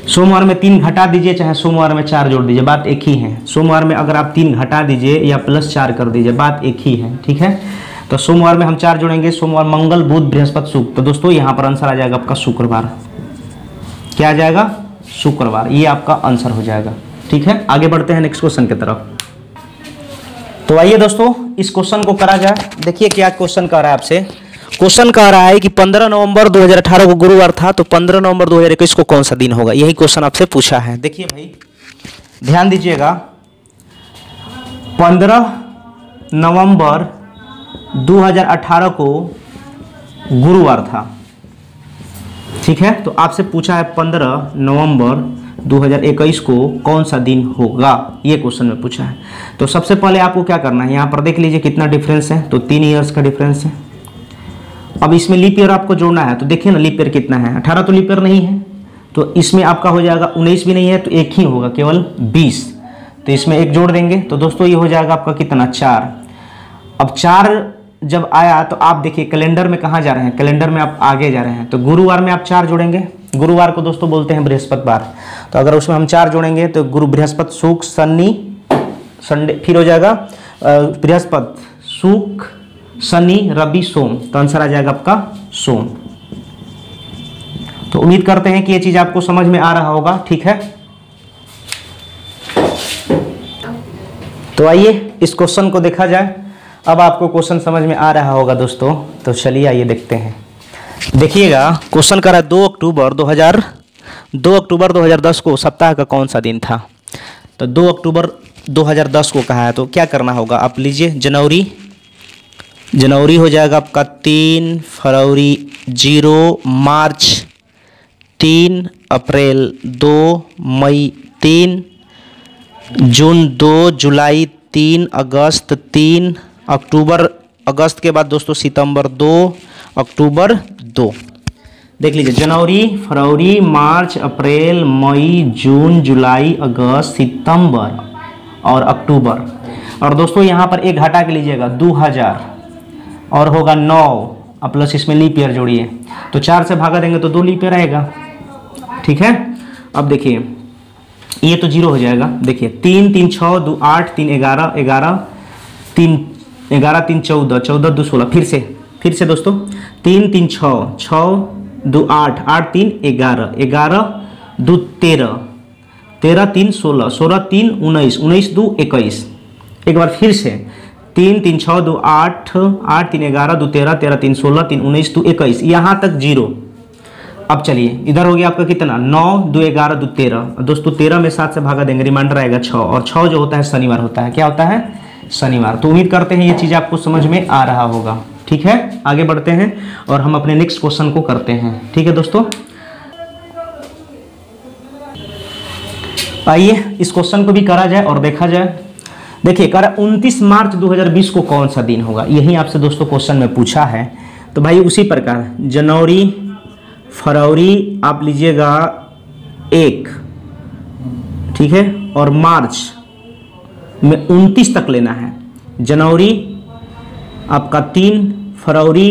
सोमवार में 3 घटा दीजिए, चाहे सोमवार में 4 जोड़ दीजिए, बात एक ही है। सोमवार में अगर आप 3 घटा दीजिए या प्लस 4 कर दीजिए, बात एक ही है। ठीक है, तो सोमवार में हम 4 जोड़ेंगे, सोमवार मंगल बुध बृहस्पति शुक्र, तो दोस्तों यहाँ पर आंसर आ जाएगा आपका शुक्रवार। क्या आ जाएगा शुक्रवार, ये आपका आंसर हो जाएगा। ठीक है, आगे बढ़ते हैं नेक्स्ट क्वेश्चन की तरफ। तो आइए दोस्तों इस क्वेश्चन को करा जाए। देखिए क्या क्वेश्चन कह रहा है आपसे, क्वेश्चन कह रहा है कि 15 नवंबर 2018 को गुरुवार था, तो 15 नवंबर 2021 को कौन सा दिन होगा, यही क्वेश्चन आपसे पूछा है। देखिए भाई ध्यान दीजिएगा, 15 नवंबर 2018 को गुरुवार था। ठीक है, तो आपसे पूछा है 15 नवंबर 2021 को कौन सा दिन होगा, ये क्वेश्चन में पूछा है। तो सबसे पहले आपको क्या करना है, यहाँ पर देख लीजिए कितना डिफरेंस है, तो 3 ईयर्स का डिफरेंस है। अब इसमें लीप ईयर आपको जोड़ना है, तो देखिए ना लीप ईयर कितना है, 18 तो लीप ईयर नहीं है, तो इसमें आपका हो जाएगा 19 भी नहीं है, तो एक ही होगा केवल 20, तो इसमें एक जोड़ देंगे, तो दोस्तों ये हो जाएगा आपका कितना 4। अब 4 जब आया तो आप देखिए कैलेंडर में कहाँ जा रहे हैं, कैलेंडर में आप आगे जा रहे हैं, तो गुरुवार में आप 4 जोड़ेंगे, गुरुवार को दोस्तों बोलते हैं बृहस्पतिवार, तो अगर उसमें हम 4 जोड़ेंगे तो गुरु बृहस्पति शुक्र शनि संडे, फिर हो जाएगा बृहस्पति शुक्र शनि रवि सोम, तो आंसर आ जाएगा आपका सोम। तो उम्मीद करते हैं कि ये चीज आपको समझ में आ रहा होगा। ठीक है, तो आइए इस क्वेश्चन को देखा जाए। अब आपको क्वेश्चन समझ में आ रहा होगा दोस्तों, तो चलिए आइए देखते हैं। देखिएगा क्वेश्चन कर रहा है 2 अक्टूबर 2010 को सप्ताह का कौन सा दिन था, तो 2 अक्टूबर 2010 को कहा है, तो क्या करना होगा आप लीजिए, जनवरी हो जाएगा आपका 3, फरवरी 0, मार्च 3, अप्रैल 2, मई 3, जून 2, जुलाई 3, अगस्त 3, अक्टूबर, अगस्त के बाद दोस्तों सितंबर 2, अक्टूबर 2। देख लीजिए जनवरी, फरवरी, मार्च, अप्रैल, मई, जून, जुलाई, अगस्त, सितंबर और अक्टूबर। और दोस्तों यहाँ पर एक घटा के लीजिएगा 2000 और होगा 9 और प्लस इसमें लीप ईयर जोड़िए, तो 4 से भागा देंगे तो 2 लीप ईयर आएगा। ठीक है, अब देखिए ये तो 0 हो जाएगा। देखिए 3 3 6 2 8 3 11 11 3 11 3 14 14 2 16। फिर से दोस्तों 3 3 6 6 2 8 8 3 11 11 2 13 13 3 16 16 3 19 19 2 21। एक बार फिर से 3 3 6 2 8 8 3 11 2 13 13 3 16 3 19 2 21, यहाँ तक 0। अब चलिए इधर हो गया आपका कितना 9 2 11 2 13। दोस्तों 13 में 7 से भागा देंगे, रिमाइंडर आएगा 6 और 6 जो होता है शनिवार होता है। क्या होता है? शनिवार। तो उम्मीद करते हैं ये चीज़ आपको समझ में आ रहा होगा। ठीक है, आगे बढ़ते हैं और हम अपने नेक्स्ट क्वेश्चन को करते हैं। ठीक है दोस्तों, आइए इस क्वेश्चन को भी करा जाए और देखा जाए। देखिए कह रहा 29 मार्च 2020 को कौन सा दिन होगा, यही आपसे दोस्तों क्वेश्चन में पूछा है। तो भाई उसी प्रकार जनवरी फरवरी आप लीजिएगा 1, ठीक है, और मार्च में 29 तक लेना है। जनवरी आपका 3, फरवरी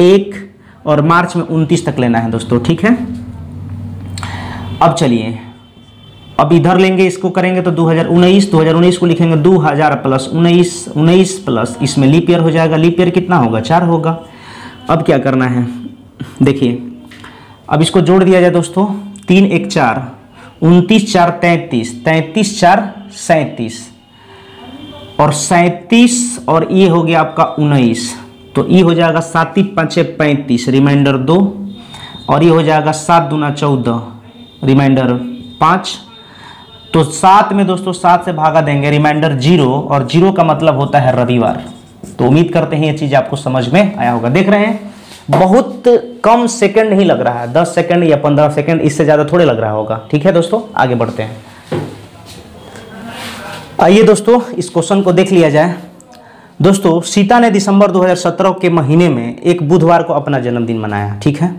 1 और मार्च में 29 तक लेना है दोस्तों। ठीक है, अब चलिए अब इधर लेंगे, इसको करेंगे तो 2019 को लिखेंगे 2000 प्लस 19 प्लस इसमें लीप ईयर हो जाएगा। लीप ईयर कितना होगा? 4 होगा। अब क्या करना है, देखिए अब इसको जोड़ दिया जाए दोस्तों। 3 1 4 29 4 33 33 4 37 और 37 और ये हो गया आपका 19, तो ये हो जाएगा 7 5 35 रिमाइंडर 2 और ये हो जाएगा 7 दूना 14 रिमाइंडर 5। तो 7 में दोस्तों 7 से भागा देंगे, रिमाइंडर 0 और 0 का मतलब होता है रविवार। तो उम्मीद करते हैं ये चीज़ आपको समझ में आया होगा। देख रहे हैं बहुत कम सेकंड ही लग रहा है, 10 सेकंड या 15 सेकंड, इससे ज़्यादा थोड़े लग रहा होगा। ठीक है दोस्तों, आगे बढ़ते हैं। आइए दोस्तों इस क्वेश्चन को देख लिया जाए। दोस्तों सीता ने दिसंबर 2017 के महीने में एक बुधवार को अपना जन्मदिन मनाया। ठीक है,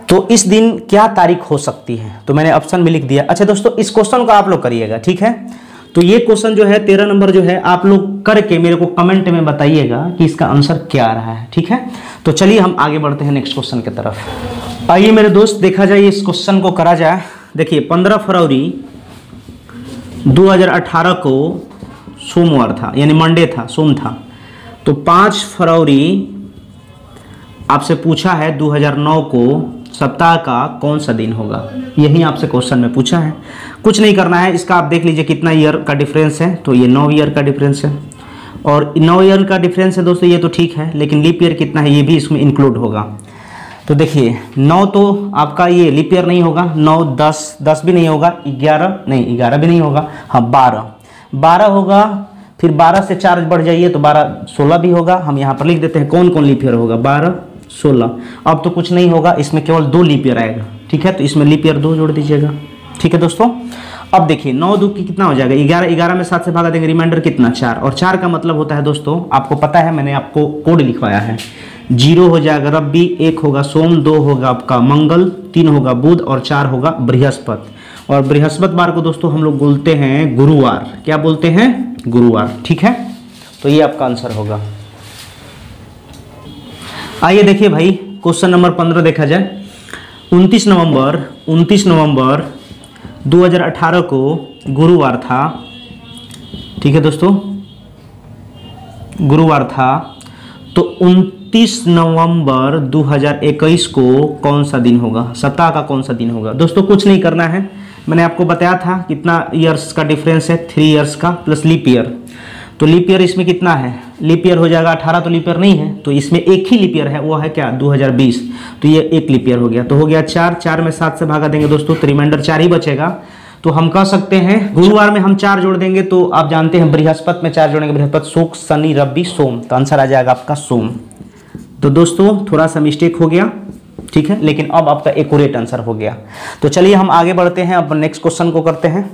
तो इस दिन क्या तारीख हो सकती है? तो मैंने ऑप्शन में लिख दिया। अच्छा दोस्तों इस क्वेश्चन को आप लोग करिएगा। ठीक है, तो ये क्वेश्चन जो है 13 नंबर जो है आप लोग करके मेरे को कमेंट में बताइएगा कि इसका आंसर क्या आ रहा है। ठीक है, तो चलिए हम आगे बढ़ते हैं नेक्स्ट क्वेश्चन की तरफ। आइए मेरे दोस्त देखा जाए इस क्वेश्चन को करा जाए। देखिए 15 फरवरी 2018 को सोमवार था, यानी मंडे था, सोम था। तो 5 फरवरी आपसे पूछा है 2009 को सप्ताह का कौन सा दिन होगा, यही आपसे क्वेश्चन में पूछा है। कुछ नहीं करना है, इसका आप देख लीजिए कितना ईयर का डिफरेंस है। तो ये 9 ईयर का डिफरेंस है और 9 ईयर का डिफरेंस है दोस्तों, ये तो ठीक है, लेकिन लीप ईयर कितना है ये भी इसमें इंक्लूड होगा। तो देखिए 9 तो आपका ये लीप ईयर नहीं होगा, 9 10 भी नहीं होगा, 11 भी नहीं होगा, हाँ 12 होगा। फिर 12 से 4 बढ़ जाइए तो 12 16 भी होगा। हम यहाँ पर लिख देते हैं कौन कौन लीप ईयर होगा, 12 16। अब तो कुछ नहीं होगा, इसमें केवल 2 लीप ईयर आएगा। ठीक है, तो इसमें लीप ईयर 2 जोड़ दीजिएगा। ठीक है दोस्तों, अब देखिए 9 2 की कितना हो जाएगा, 11 में 7 से भागा देंगे, रिमाइंडर कितना 4 और 4 का मतलब होता है दोस्तों आपको पता है, मैंने आपको कोड लिखवाया है। 0 हो जाएगा रब्बी, 1 होगा सोम, 2 होगा आपका मंगल, 3 होगा बुध और 4 होगा बृहस्पति। और बृहस्पतिवार को दोस्तों हम लोग बोलते हैं गुरुवार। क्या बोलते हैं? गुरुवार। ठीक है, तो ये आपका आंसर होगा। आइए देखिए भाई क्वेश्चन नंबर 15 देखा जाए। 29 नवंबर 2018 को गुरुवार था। ठीक है दोस्तों, गुरुवार था। तो 29 नवंबर 2021 को कौन सा दिन होगा, सप्ताह का कौन सा दिन होगा? दोस्तों कुछ नहीं करना है, मैंने आपको बताया था कितना ईयर्स का डिफरेंस है, 3 ईयर्स का प्लस लीप ईयर। तो लीप ईयर इसमें कितना है, लीप ईयर हो जाएगा 18, तो लीप ईयर नहीं है, तो इसमें एक ही लीप ईयर है, वो है क्या 2020। तो ये एक लीप ईयर हो गया, तो हो गया 4 में 7 से भागा देंगे दोस्तों, तो रिमाइंडर 4 ही बचेगा। तो हम कह सकते हैं गुरुवार में हम 4 जोड़ देंगे, तो आप जानते हैं बृहस्पति में 4 जोड़ेंगे, बृहस्पति शुक्र शनि रवि सोम, तो आंसर आ जाएगा आपका सोम। तो दोस्तों थोड़ा सा मिस्टेक हो गया, ठीक है, लेकिन अब आपका एक्यूरेट आंसर हो गया। तो चलिए हम आगे बढ़ते हैं, अब नेक्स्ट क्वेश्चन को करते हैं।